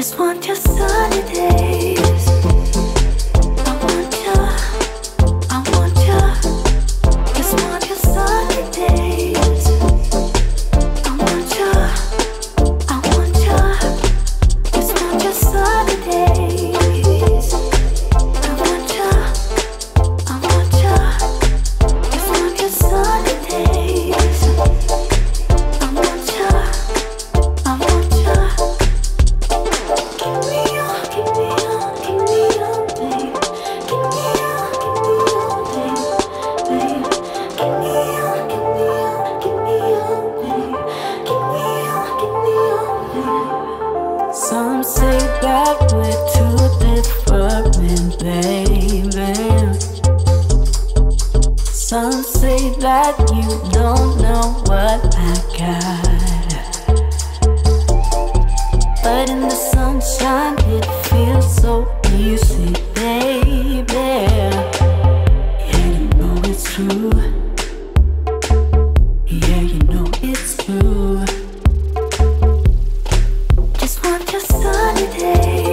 Just want your sunny days. I want you, I want you. Just want your sunny days. I want you, I want you. Just want your sunny days. I want you, I want you. Just want your sunny days. I want you, I want you. Give me your, give me your, give me your day. Give me your, give me your day, babe. Give me your, give me your, give me your day. Give me your, give me your day. Some say that we're too different, baby. Some say that you don't know what I got. But in the sunshine it feels so easy, baby. Yeah, you know it's true. Yeah, you know it's true. Just want your sunny day.